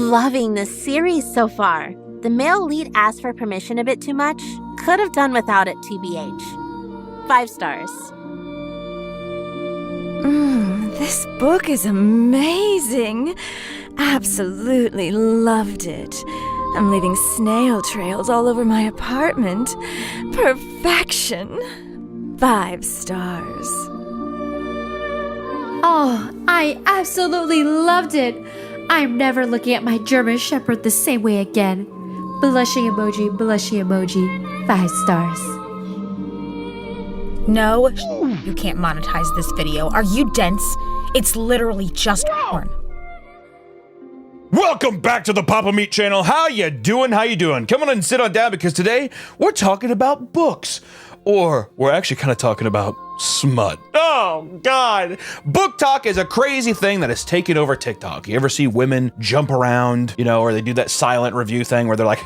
loving this series so far. The male lead asked for permission a bit too much. Could have done without it, TBH. 5 stars. This book is amazing. Absolutely loved it. I'm leaving snail trails all over my apartment. Perfection. 5 stars. Oh, I absolutely loved it. I'm never looking at my German Shepherd the same way again. Blushy emoji, blushy emoji. 5 stars. No, you can't monetize this video. Are you dense? It's literally just porn. Welcome back to the Papa Meat channel. How you doing? How you doing? Come on and sit on down because today we're talking about books. Or we're actually kind of talking about smut. Oh, God. Book talk is a crazy thing that has taken over TikTok. You ever see women jump around, you know, or they do that silent review thing where they're like...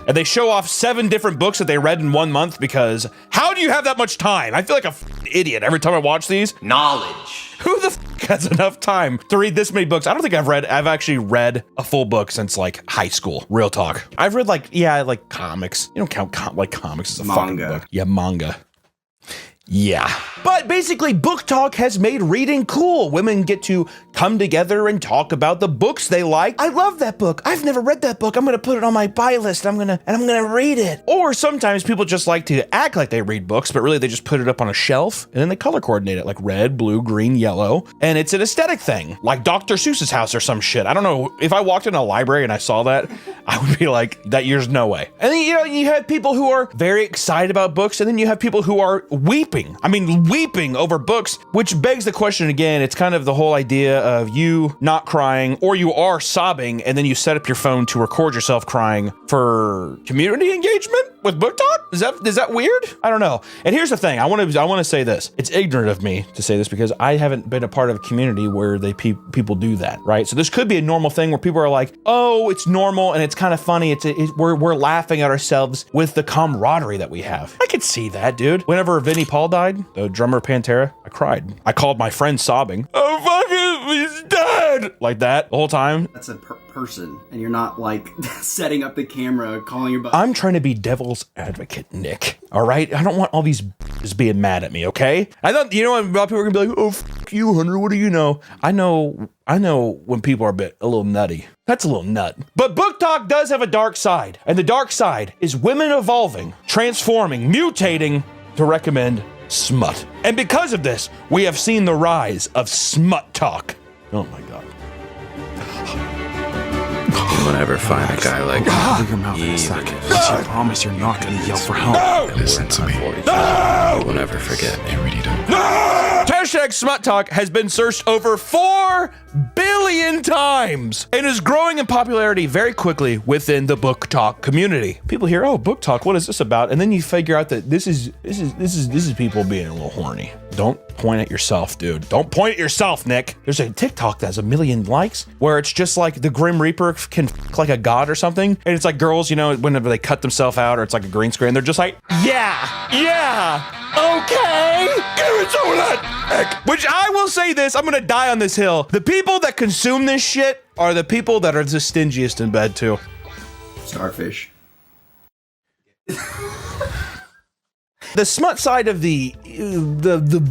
and they show off 7 different books that they read in 1 month because how do you have that much time? I feel like a idiot every time I watch these. Knowledge. Who the has enough time to read this many books? I don't think I've actually read a full book since like high school. Real talk. I've read like comics. You don't count like comics as a fucking book. Yeah, manga. Yeah. But basically, Book Talk has made reading cool. Women get to come together and talk about the books they like. I love that book. I've never read that book. I'm gonna put it on my buy list. I'm gonna read it. Or sometimes people just like to act like they read books, but really they just put it up on a shelf and then they color coordinate it like red, blue, green, yellow. And it's an aesthetic thing, like Dr. Seuss's house or some shit. I don't know. If I walked in a library and I saw that, I would be like, that year's no way. And then, you know, you have people who are very excited about books, and then you have people who are weeping. I mean, weeping over books, which begs the question again. It's kind of the whole idea of you not crying, or you are sobbing, and then you set up your phone to record yourself crying for community engagement with Book Talk? Is that weird? I don't know. And here's the thing. I want to say this. It's ignorant of me to say this because I haven't been a part of a community where people do that, right? So this could be a normal thing where people are like, oh, it's normal and it's kind of funny. We're laughing at ourselves with the camaraderie that we have. I could see that, dude. Whenever Vinnie Paul died, the drummer of Pantera, I cried. I called my friend sobbing. Oh, fuck it, he's dead! Like that the whole time. That's a person, and you're not like setting up the camera, calling your buddy. I'm trying to be devil's advocate, Nick. All right? I don't want all these b****s being mad at me, okay? I thought, you know, a lot of people are gonna be like, oh, f you, Hunter, what do you know? I know when people are a little nutty. That's a little nut. But Book Talk does have a dark side, and the dark side is women evolving, transforming, mutating to recommend smut. And because of this, we have seen the rise of smut talk. Oh my God. You won't ever find a guy like Cover your mouth in a second. But you promise you're not gonna yell for help. No! listen to me. No! You won't ever forget me. You really don't. No! Hashtag smut talk has been searched over 4 billion times and is growing in popularity very quickly within the Book Talk community. People hear, oh, Book Talk, what is this about? And then you figure out that this is people being a little horny. Don't point at yourself, dude. Don't point at yourself, Nick. There's a TikTok that has 1 million likes where it's just like the Grim Reaper can f like a god or something. And it's like girls, you know, whenever they cut themselves out or it's like a green screen, they're just like, yeah, okay, give it some of that, Nick. Which I will say this, I'm gonna die on this hill. The people that consume this shit are the people that are the stingiest in bed too. Starfish. The smut side of the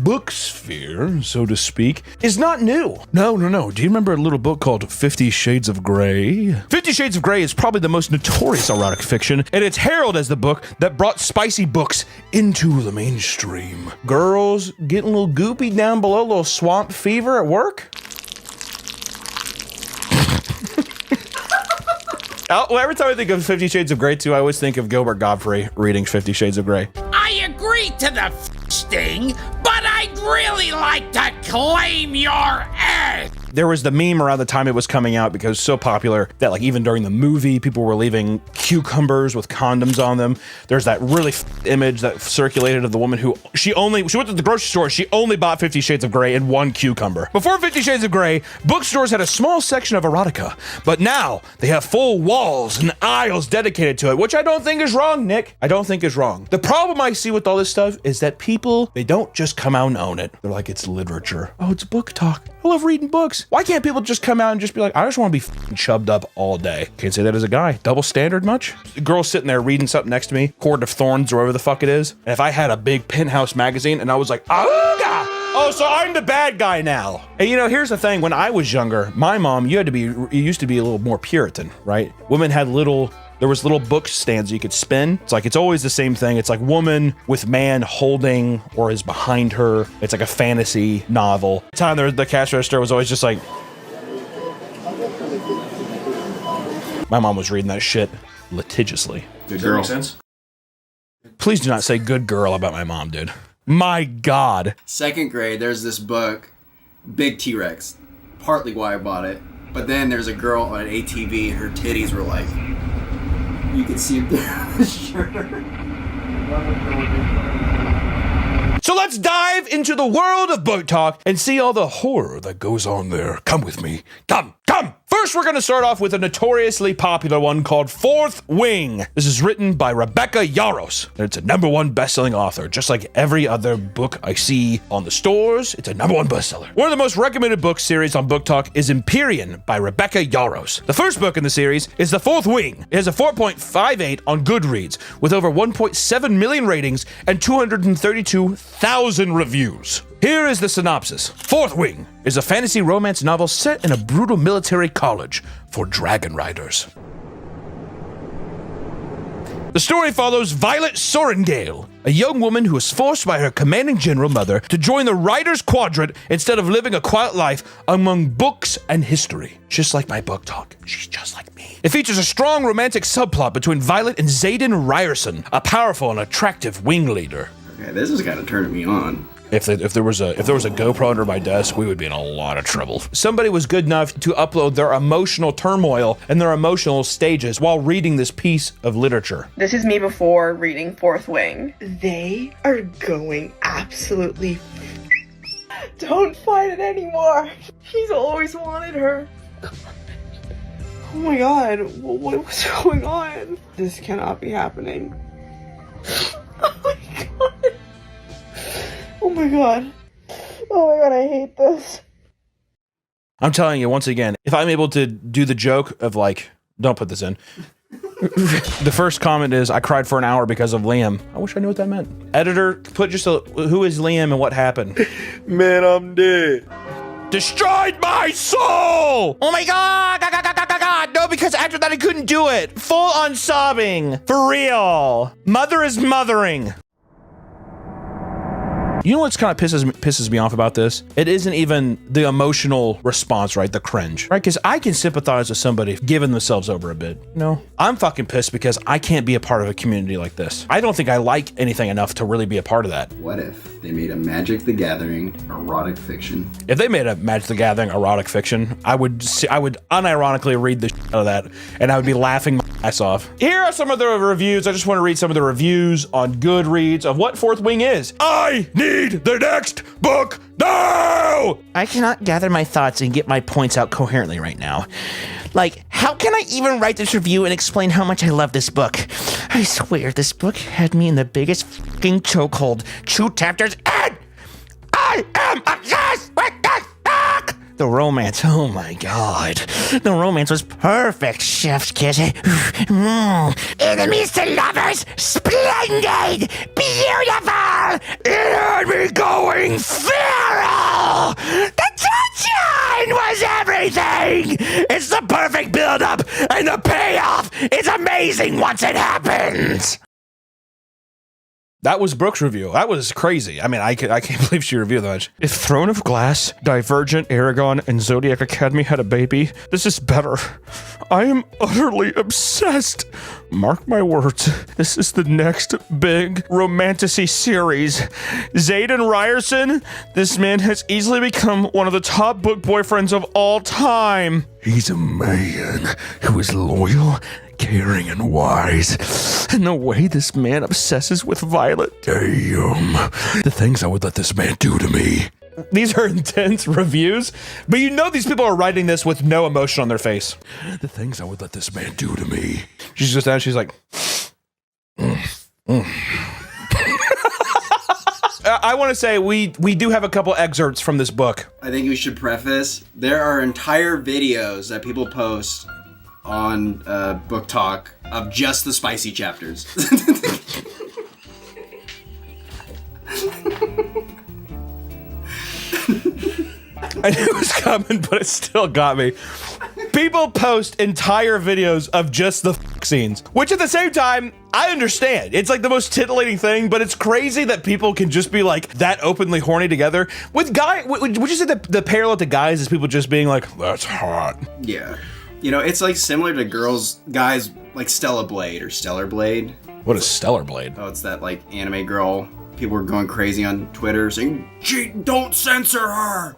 book sphere, so to speak, is not new. No. Do you remember a little book called 50 Shades of Grey? 50 Shades of Grey is probably the most notorious erotic fiction, and it's heralded as the book that brought spicy books into the mainstream. Girls getting a little goopy down below, a little swamp fever at work? Every time I think of 50 Shades of Grey too, I always think of Gilbert Godfrey reading 50 Shades of Grey. I agree to the sting, but I'd really like to claim your ass. There was the meme around the time it was coming out because it was so popular that like even during the movie, people were leaving cucumbers with condoms on them. There's that really image that circulated of the woman who she went to the grocery store. She only bought 50 Shades of Grey and one cucumber. Before 50 Shades of Grey, bookstores had a small section of erotica, but now they have full walls and aisles dedicated to it, which I don't think is wrong, Nick. I don't think is wrong. The problem I see with all this stuff is that people, they don't just come out and own it. They're like, it's literature. Oh, it's book talk. I love reading books. Why can't people just come out and just be like, I just want to be f***ing chubbed up all day? Can't say that as a guy. Double standard much? The girl's sitting there reading something next to me, Court of Thorns or whatever the fuck it is. And if I had a big Penthouse magazine and I was like, oh, so I'm the bad guy now. And you know, here's the thing. When I was younger, my mom, you used to be a little more Puritan, right? Women had there was little book stands you could spin. It's always the same thing. It's like woman with man holding or is behind her. It's like a fantasy novel. The time the cash register was always just like, my mom was reading that shit litigiously. Good girl. Does that make sense? Please do not say good girl about my mom, dude. My God. 2nd grade, there's this book, Big T-Rex. Partly why I bought it. But then there's a girl on an ATV and her titties were like, you can see them through the shirt. So let's dive into the world of book talk and see all the horror that goes on there. Come with me. Come. First, we're going to start off with a notoriously popular one called Fourth Wing. This is written by Rebecca Yarros. And it's a #1 best-selling author. Just like every other book I see on the stores, it's a #1 bestseller. One of the most recommended book series on Book Talk is Empyrean by Rebecca Yarros. The first book in the series is The Fourth Wing. It has a 4.58 on Goodreads with over 1.7 million ratings and 232,000 reviews. Here is the synopsis. Fourth Wing is a fantasy romance novel set in a brutal military college for dragon riders. The story follows Violet Sorengale, a young woman who is forced by her commanding general mother to join the Riders Quadrant instead of living a quiet life among books and history. Just like my book talk, she's just like me. It features a strong romantic subplot between Violet and Xaden Ryerson, a powerful and attractive wing leader. Okay, this is kind of turning me on. If there was a GoPro under my desk, we would be in a lot of trouble. Somebody was good enough to upload their emotional turmoil and their emotional stages while reading this piece of literature. This is me before reading Fourth Wing. They are going absolutely. Don't fight it anymore. He's always wanted her. Oh my god, what's going on? This cannot be happening. Oh my god. Oh my god. Oh my god, I hate this. I'm telling you, once again, if I'm able to do the joke of like, don't put this in. The first comment is, I cried for an hour because of Liam. I wish I knew what that meant. Editor, put just who is Liam and what happened? Man, I'm dead. Destroyed my soul! Oh my god! God! No, because after that I couldn't do it. Full on sobbing. For real. Mother is mothering. You know what's kind of pisses me off about this? It isn't even the emotional response, right? The cringe, right? Because I can sympathize with somebody giving themselves over a bit. No, I'm fucking pissed because I can't be a part of a community like this. I don't think I like anything enough to really be a part of that. What if they made a Magic the Gathering erotic fiction? If they made a Magic the Gathering erotic fiction, I would unironically read the shit out of that, and I would be laughing my ass off. Here are some of the reviews. I just want to read some of the reviews on Goodreads of what Fourth Wing is. I need the next book now! I cannot gather my thoughts and get my points out coherently right now. Like, how can I even write this review and explain how much I love this book? I swear, this book had me in the biggest fucking chokehold. 2 chapters in! I am obsessed with this book! The romance, oh my god. The romance was perfect, chef's kiss. Enemies to lovers, splendid, beautiful, it had me going feral. The tension was everything. It's the perfect build-up, and the payoff is amazing once it happens. That was Brooke's review. That was crazy. I mean, I can't believe she reviewed that much. If Throne of Glass, Divergent, Aragon, and Zodiac Academy had a baby, this is better. I am utterly obsessed. Mark my words, this is the next big romantasy series. Zayden Ryerson, this man has easily become one of the top book boyfriends of all time. He's a man who is loyal, caring, and wise. And the way this man obsesses with Violet, damn. The things I would let this man do to me. These are intense reviews, but you know these people are writing this with no emotion on their face. The things I would let this man do to me. She's just out, she's like, I want to say we do have a couple excerpts from this book. I think we should preface, there are entire videos that people post on BookTok of just the spicy chapters. I knew it was coming, but it still got me. People post entire videos of just the scenes, which at the same time, I understand. It's like the most titillating thing, but it's crazy that people can just be like that openly horny together. With would you say the parallel to guys is people just being like, that's hot? Yeah. You know, it's like similar to guys like Stella Blade or Stellar Blade. What is Stellar Blade? Oh, it's that like anime girl. People were going crazy on Twitter saying, don't censor her!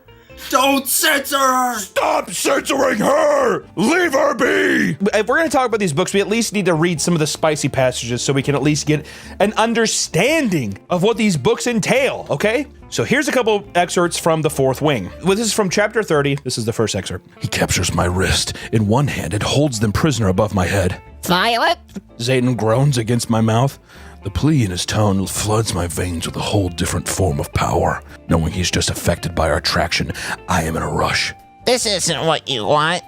Don't censor her! Stop censoring her! Leave her be! If we're going to talk about these books, we at least need to read some of the spicy passages so we can at least get an understanding of what these books entail, okay? So here's a couple excerpts from The Fourth Wing. This is from chapter 30. This is the first excerpt. He captures my wrist in one hand and holds them prisoner above my head. Violet? Zayden groans against my mouth. The plea in his tone floods my veins with a whole different form of power. Knowing he's just affected by our attraction, I am in a rush. This isn't what you want.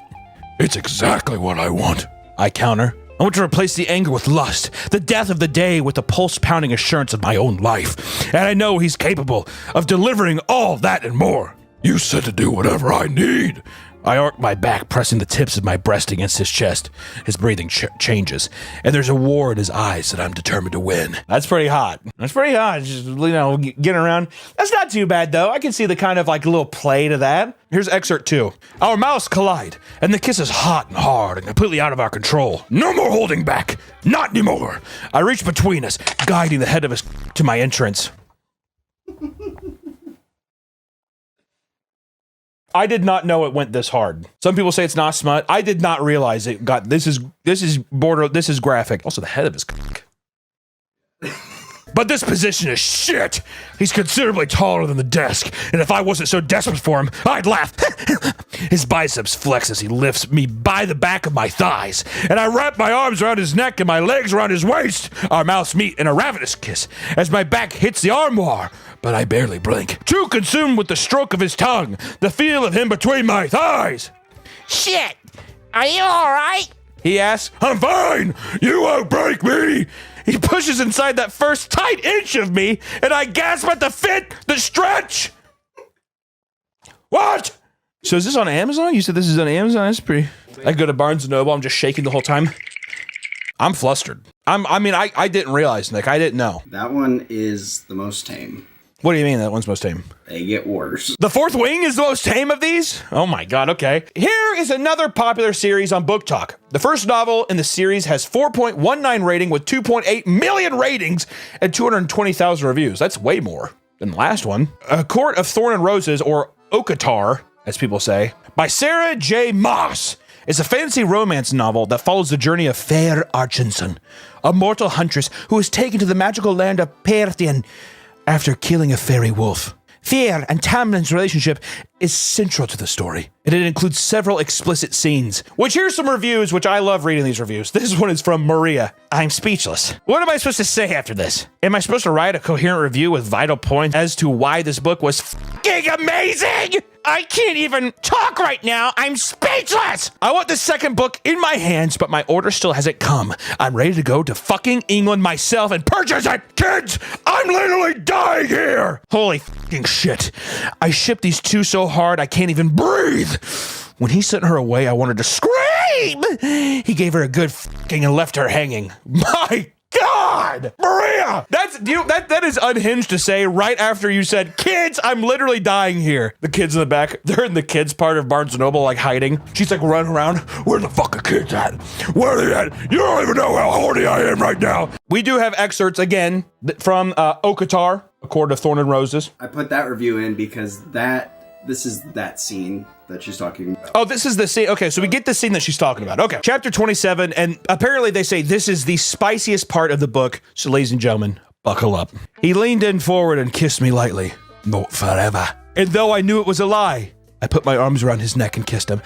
It's exactly what I want. I counter. I want to replace the anger with lust, the death of the day with the pulse-pounding assurance of my own life. And I know he's capable of delivering all that and more. You said to do whatever I need. I arc my back, pressing the tips of my breast against his chest. His breathing changes, and there's a war in his eyes that I'm determined to win. That's pretty hot. That's pretty hot. Just, getting around. That's not too bad, though. I can see the kind of like little play to that. Here's excerpt 2. Our mouths collide, and the kiss is hot and hard and completely out of our control. No more holding back. Not anymore. I reach between us, guiding the head of his to my entrance. I did not know it went this hard. Some people say it's not smut. I did not realize it got this is graphic. Also the head of his cock. But this position is shit. He's considerably taller than the desk, and if I wasn't so desperate for him, I'd laugh. His biceps flex as he lifts me by the back of my thighs, and I wrap my arms around his neck and my legs around his waist. Our mouths meet in a ravenous kiss as my back hits the armoire, but I barely blink, too consumed with the stroke of his tongue, the feel of him between my thighs. Shit! Are you alright? He asks. I'm fine! You won't break me! He pushes inside that first tight inch of me, and I gasp at the fit, the stretch! What? So is this on Amazon? You said this is on Amazon? That's pretty... I go to Barnes & Noble, I'm just shaking the whole time. I'm flustered. I didn't realize, Nick. I didn't know. That one is the most tame. What do you mean that one's most tame? They get worse. The Fourth Wing is the most tame of these? Oh my god, okay. Here is another popular series on BookTok. The first novel in the series has 4.19 rating with 2.8 million ratings and 220,000 reviews. That's way more than the last one. A Court of Thorn and Roses, or Okatar, as people say, by Sarah J. Maas. It's a fantasy romance novel that follows the journey of Fair Archinson, a mortal huntress who is taken to the magical land of Perthian after killing a fairy wolf. Fear and Tamlin's relationship is central to the story, and it includes several explicit scenes. Which here's some reviews, which I love reading these reviews. This one is from Maria. I'm speechless. What am I supposed to say after this? Am I supposed to write a coherent review with vital points as to why this book was f***ing amazing? I can't even talk right now. I'm speechless. I want the second book in my hands, but my order still hasn't come. I'm ready to go to fucking England myself and purchase it. Kids, I'm literally dying here. Holy fucking shit. I shipped these two so hard I can't even breathe. When he sent her away, I wanted to scream. He gave her a good fucking and left her hanging. My God, Maria! That is unhinged to say right after you said, kids, I'm literally dying here. The kids in the back, they're in the kids part of Barnes & Noble, like hiding. She's like running around. Where the fuck are kids at? Where are they at? You don't even know how horny I am right now. We do have excerpts again from Okatar, A Court of Thorn and Roses. I put that review in because this is that scene that she's talking about. Oh, this is the scene. Okay, so we get the scene that she's talking about. Okay. Chapter 27, and apparently they say this is the spiciest part of the book. So ladies and gentlemen, buckle up. He leaned in forward and kissed me lightly. Not forever. And though I knew it was a lie, I put my arms around his neck and kissed him.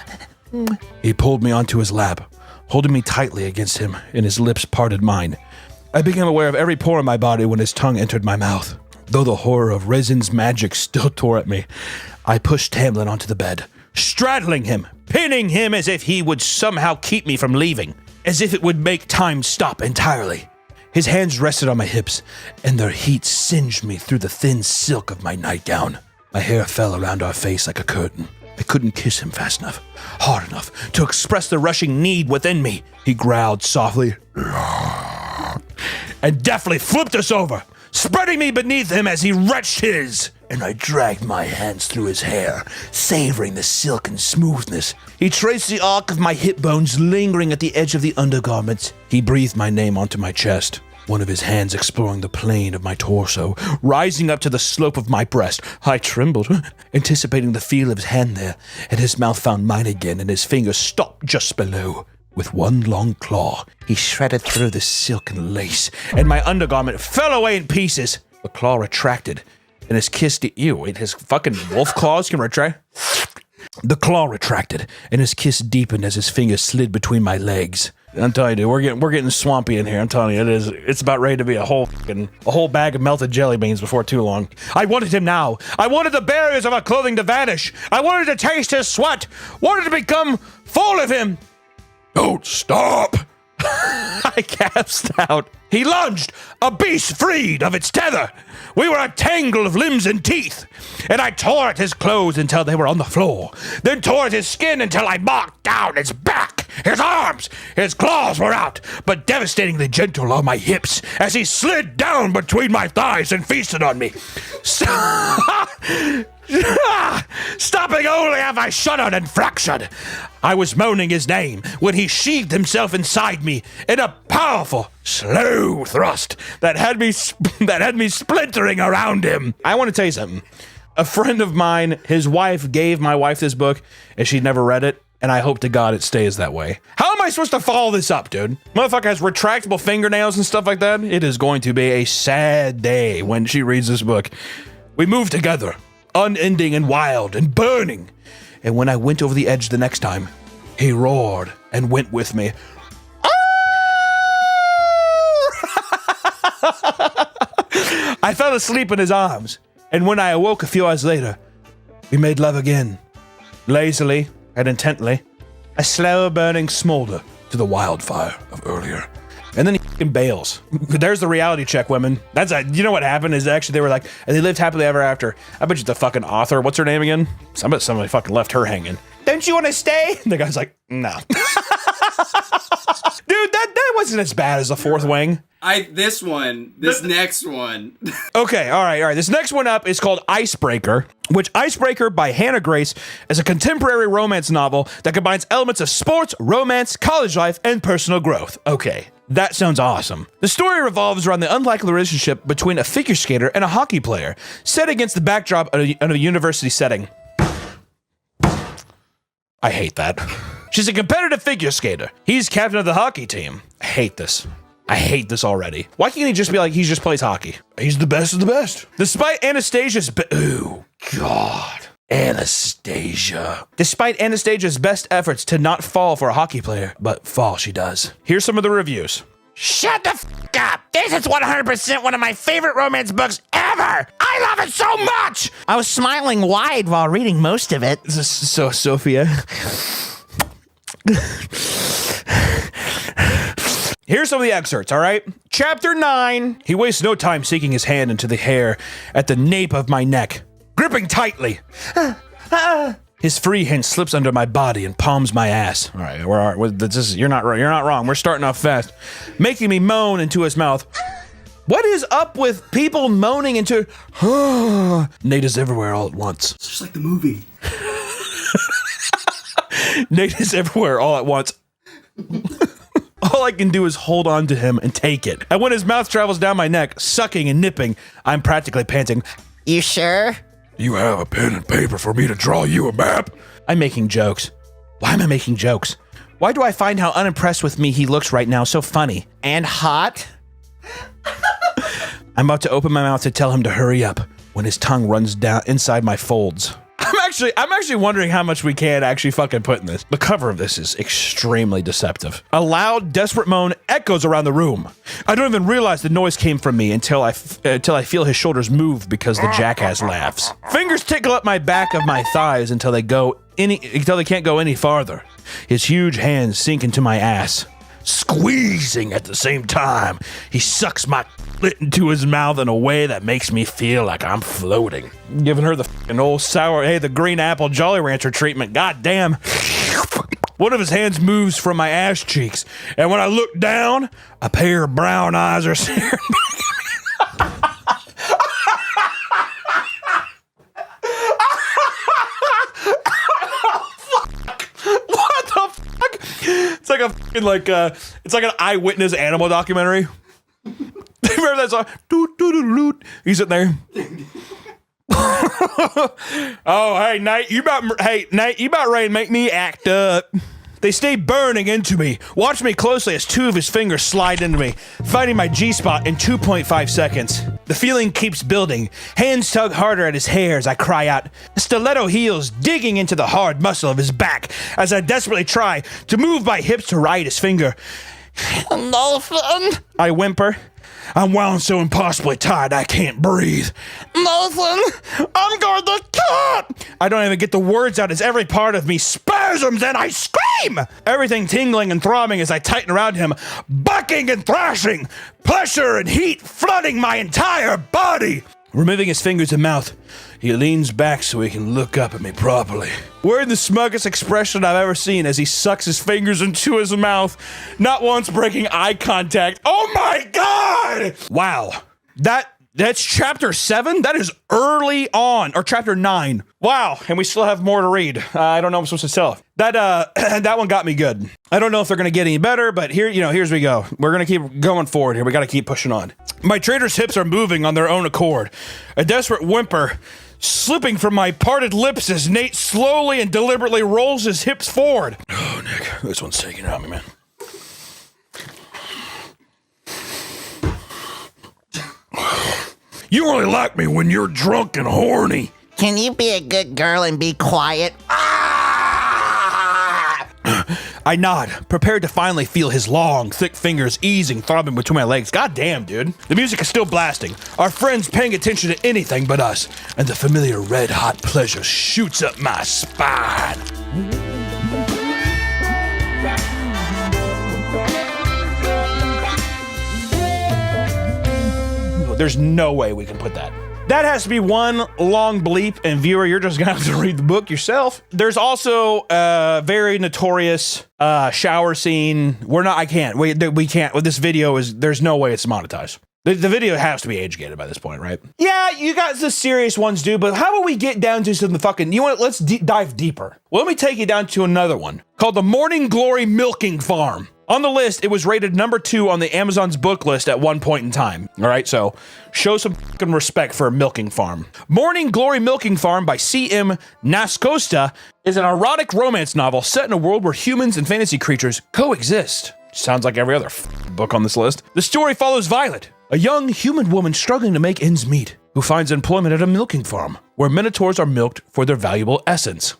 He pulled me onto his lap, holding me tightly against him, and his lips parted mine. I became aware of every pore in my body when his tongue entered my mouth. Though the horror of Resin's magic still tore at me, I pushed Tamlin onto the bed, straddling him, pinning him as if he would somehow keep me from leaving, as if it would make time stop entirely. His hands rested on my hips, and their heat singed me through the thin silk of my nightgown. My hair fell around our face like a curtain. I couldn't kiss him fast enough, hard enough, to express the rushing need within me. He growled softly, and deftly flipped us over, spreading me beneath him as he wrenched his, and I dragged my hands through his hair, savoring the silken smoothness. He traced the arc of my hip bones lingering at the edge of the undergarments. He breathed my name onto my chest, one of his hands exploring the plane of my torso, rising up to the slope of my breast. I trembled, anticipating the feel of his hand there, and his mouth found mine again, and his fingers stopped just below. With one long claw, he shredded through the silken lace, and my undergarment fell away in pieces. The claw retracted, and his kiss his fucking wolf claws can retract. The claw retracted, and his kiss deepened as his fingers slid between my legs. I'm telling you, we're getting swampy in here. I'm telling you, it's about ready to be a whole bag of melted jelly beans before too long. I wanted him now. I wanted the barriers of our clothing to vanish. I wanted to taste his sweat. Wanted to become full of him. Don't stop! I gasped out. He lunged, a beast freed of its tether. We were a tangle of limbs and teeth, and I tore at his clothes until they were on the floor, then tore at his skin until I marked down his back, his arms. His claws were out, but devastatingly gentle on my hips as he slid down between my thighs and feasted on me. Stopping only as I shuddered and fractured. I was moaning his name when he sheathed himself inside me in a powerful, slow thrust that had me splintering around him. I want to tell you something. A friend of mine, his wife gave my wife this book, and she'd never read it, and I hope to God it stays that way. How am I supposed to follow this up, dude? Motherfucker has retractable fingernails and stuff like that. It is going to be a sad day when she reads this book. We moved together, unending and wild and burning. And when I went over the edge the next time, he roared and went with me. I fell asleep in his arms, and when I awoke a few hours later, we made love again, lazily and intently, a slow burning smolder to the wildfire of earlier. And then he fucking bails. There's the reality check, women. You know what happened is actually they were like, and they lived happily ever after. I bet you the fucking author, what's her name again? I bet somebody fucking left her hanging. Don't you want to stay? And the guy's like, no. Dude, that wasn't as bad as the Fourth Wing. This next one. Okay, all right. This next one up is called Icebreaker, which Icebreaker by Hannah Grace is a contemporary romance novel that combines elements of sports, romance, college life, and personal growth. Okay, that sounds awesome. The story revolves around the unlikely relationship between a figure skater and a hockey player, set against the backdrop of a university setting. I hate that. She's a competitive figure skater. He's captain of the hockey team. I hate this. I hate this already. Why can't he just be like, he just plays hockey? He's the best of the best. Despite Anastasia's Despite Anastasia's best efforts to not fall for a hockey player, but fall she does. Here's some of the reviews. Shut the f*** up! This is 100% one of my favorite romance books ever! I love it so much! I was smiling wide while reading most of it. So, Sophia. Here's some of the excerpts, all right? Chapter 9. He wastes no time sinking his hand into the hair at the nape of my neck, gripping tightly. His free hand slips under my body and palms my ass. All right, you're not wrong. We're starting off fast. Making me moan into his mouth. What is up with people moaning into... Nate is everywhere all at once. It's just like the movie. Nate is everywhere all at once. All I can do is hold on to him and take it. And when his mouth travels down my neck, sucking and nipping, I'm practically panting. You sure? You have a pen and paper for me to draw you a map? I'm making jokes. Why am I making jokes? Why do I find how unimpressed with me he looks right now so funny? And hot? I'm about to open my mouth to tell him to hurry up when his tongue runs down inside my folds. I'm actually wondering how much we can actually fucking put in this. The cover of this is extremely deceptive. A loud, desperate moan echoes around the room. I don't even realize the noise came from me until I feel his shoulders move because the jackass laughs. Fingers tickle up my back of my thighs until they can't go any farther. His huge hands sink into my ass, squeezing at the same time. He sucks my clit into his mouth in a way that makes me feel like I'm floating. Giving her the fucking old sour, hey, the green apple Jolly Rancher treatment. God damn. One of his hands moves from my ass cheeks, and when I look down, a pair of brown eyes are staring back at me. What the fuck? It's like a fucking it's like an eyewitness animal documentary. Remember that song? He's sitting there. Oh, hey Nate, you about ready to make me act up? They stay burning into me. Watch me closely as two of his fingers slide into me, finding my G-spot in 2.5 seconds. The feeling keeps building. Hands tug harder at his hair as I cry out. Stiletto heels digging into the hard muscle of his back as I desperately try to move my hips to ride his finger. Nothing, I whimper. I'm wound so impossibly tight I can't breathe. Nothing, I'm going to cut. I don't even get the words out as every part of me spasms and I scream. Everything tingling and throbbing as I tighten around him, bucking and thrashing, pressure and heat flooding my entire body. Removing his fingers and mouth, he leans back so he can look up at me properly. Wearing the smuggest expression I've ever seen as he sucks his fingers into his mouth, not once breaking eye contact. Oh my God! Wow. That's chapter 7? That is early on, or chapter 9. Wow, and we still have more to read. I don't know what I'm supposed to tell. That one got me good. I don't know if they're gonna get any better, but here's we go. We're gonna keep going forward here. We gotta keep pushing on. My trader's hips are moving on their own accord. A desperate whimper slipping from my parted lips as Nate slowly and deliberately rolls his hips forward. Oh, Nick, this one's taking it out of me, man. You only like me when you're drunk and horny. Can you be a good girl and be quiet? I nod, prepared to finally feel his long, thick fingers easing, throbbing between my legs. God damn, dude. The music is still blasting. Our friends paying attention to anything but us. And the familiar red-hot pleasure shoots up my spine. There's no way we can put that. That has to be one long bleep, and viewer, you're just gonna have to read the book yourself. There's also a very notorious shower scene. We can't. Well, this video there's no way it's monetized. The video has to be age-gated by this point, right? Yeah, you guys, the serious ones do, but how about we get down to some fucking, let's dive deeper. Well, let me take you down to another one called The Morning Glory Milking Farm. On the list, it was rated number 2 on the Amazon's book list at one point in time. All right, so show some fucking respect for a milking farm. Morning Glory Milking Farm by C.M. Nascosta is an erotic romance novel set in a world where humans and fantasy creatures coexist. Sounds like every other book on this list. The story follows Violet, a young human woman struggling to make ends meet, who finds employment at a milking farm, where minotaurs are milked for their valuable essence.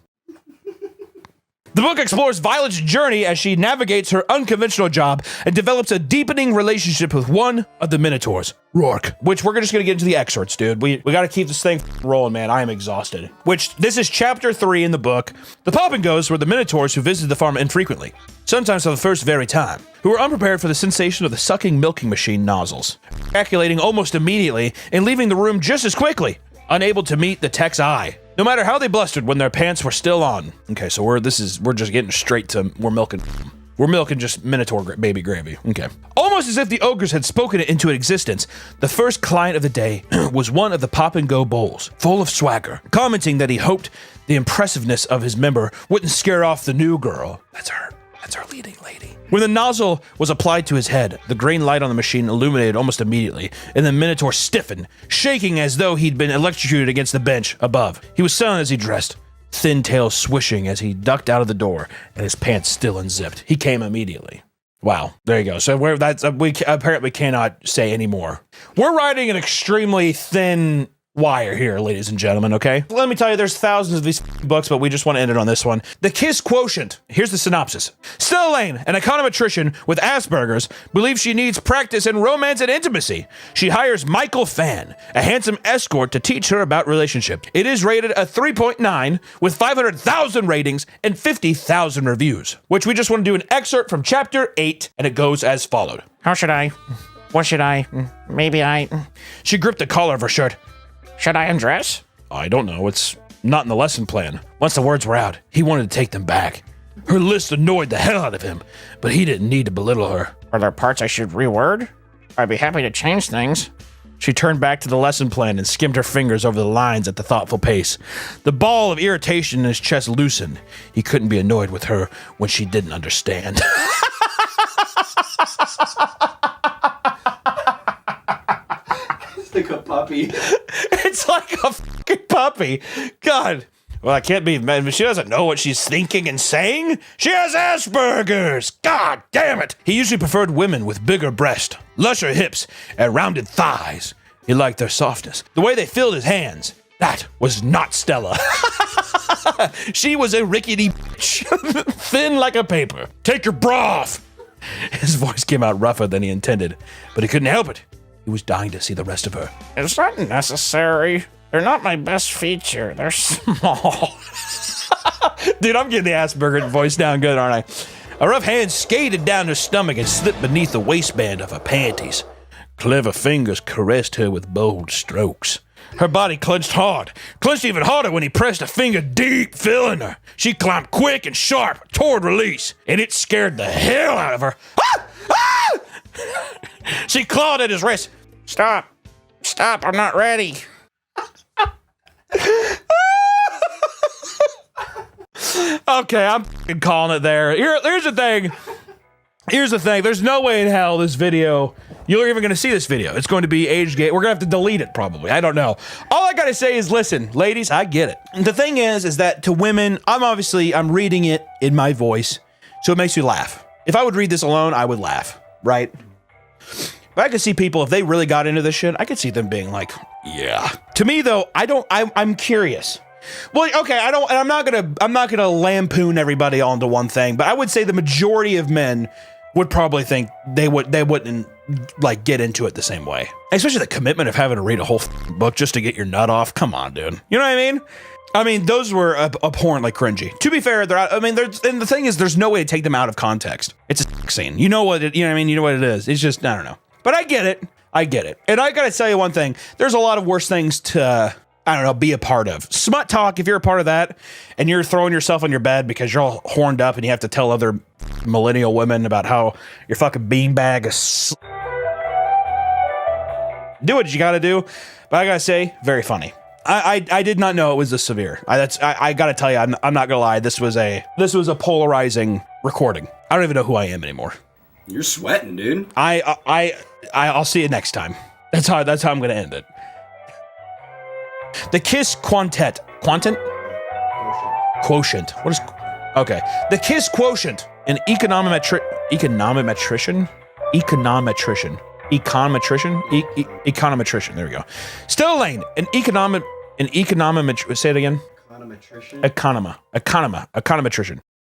The book explores Violet's journey as she navigates her unconventional job and develops a deepening relationship with one of the Minotaurs, Rourke. Which we're just gonna get into the excerpts, dude. We gotta keep this thing rolling, man. I am exhausted. Which, this is chapter 3 in the book. The popping goes were the Minotaurs who visited the farm infrequently, sometimes for the first very time, who were unprepared for the sensation of the sucking milking machine nozzles, ejaculating almost immediately and leaving the room just as quickly, unable to meet the tech's eye. no matter how they blustered when their pants were still on. Okay, so we're just getting straight to, we're milking just Minotaur baby gravy. Okay. Almost as if the ogres had spoken it into existence, the first client of the day was one of the Pop and Go bowls, full of swagger, commenting that he hoped the impressiveness of his member wouldn't scare off the new girl. That's our leading lady. When the nozzle was applied to his head, the green light on the machine illuminated almost immediately, and the Minotaur stiffened, shaking as though he'd been electrocuted against the bench above. He was silent as he dressed, thin tail swishing as he ducked out of the door, and his pants still unzipped. He came immediately. Wow, there you go. So we apparently cannot say any more. We're riding an extremely thin wire here, ladies and gentlemen, okay? Let me tell you, there's thousands of these books, but we just want to end it on this one. The Kiss Quotient. Here's the synopsis. Stella Lane, an econometrician with Asperger's, believes she needs practice in romance and intimacy. She hires Michael Fan, a handsome escort, to teach her about relationships. It is rated a 3.9 with 500,000 ratings and 50,000 reviews, which we just want to do an excerpt from chapter 8, and it goes as followed. How should I? What should I? Maybe I... She gripped the collar of her shirt. Should I undress? I don't know. It's not in the lesson plan. Once the words were out, he wanted to take them back. Her list annoyed the hell out of him, but he didn't need to belittle her. Are there parts I should reword? I'd be happy to change things. She turned back to the lesson plan and skimmed her fingers over the lines at a thoughtful pace. The ball of irritation in his chest loosened. He couldn't be annoyed with her when she didn't understand. It's like a puppy. It's like a fucking puppy. God. Well, I can't be mad. She doesn't know what she's thinking and saying. She has Asperger's. God damn it. He usually preferred women with bigger breasts, lusher hips, and rounded thighs. He liked their softness, the way they filled his hands. That was not Stella. She was a rickety bitch, thin like a paper. Take your bra off. His voice came out rougher than he intended, but he couldn't help it. He was dying to see the rest of her. It's not necessary. They're not my best feature. They're small. Dude, I'm getting the Asperger voice down good, aren't I? A rough hand skated down her stomach and slipped beneath the waistband of her panties. Clever fingers caressed her with bold strokes. Her body clenched hard, clenched even harder when he pressed a finger deep, filling her. She climbed quick and sharp toward release, and it scared the hell out of her. Ah! Ah! She clawed at his wrist. Stop, I'm not ready. Okay, I'm f***ing calling it there. Here's the thing. There's no way in hell this video, you're even going to see this video. It's going to be age gate. We're going to have to delete it probably. I don't know. All I got to say is, listen, ladies, I get it. The thing is that to women, I'm reading it in my voice, so it makes you laugh. If I would read this alone, I would laugh, right? But I could see people, if they really got into this shit, I could see them being like, yeah. To me though, I'm curious. Well, okay, I'm not gonna lampoon everybody onto one thing, but I would say the majority of men would probably think they wouldn't like get into it the same way. Especially the commitment of having to read a whole book just to get your nut off. Come on, dude. You know what I mean? I mean, those were abhorrently cringy. To be fair, and the thing is, there's no way to take them out of context. It's a scene. You know what it, you know what I mean? You know what it is. It's just, I don't know. But I get it. And I gotta tell you one thing. There's a lot of worse things to, I don't know, be a part of. Smut talk, if you're a part of that, and you're throwing yourself on your bed because you're all horned up and you have to tell other millennial women about how your fucking beanbag is... Do what you gotta do. But I gotta say, very funny. I did not know it was this severe. I gotta tell you, I'm not gonna lie. This was a polarizing recording. I don't even know who I am anymore. You're sweating, dude. I'll see you next time. That's how I'm gonna end it. The Kiss Quotient. What is? Okay. The Kiss Quotient, an econometrician. There we go. Stella Lane, an econometrician. Say it again. Econometrician.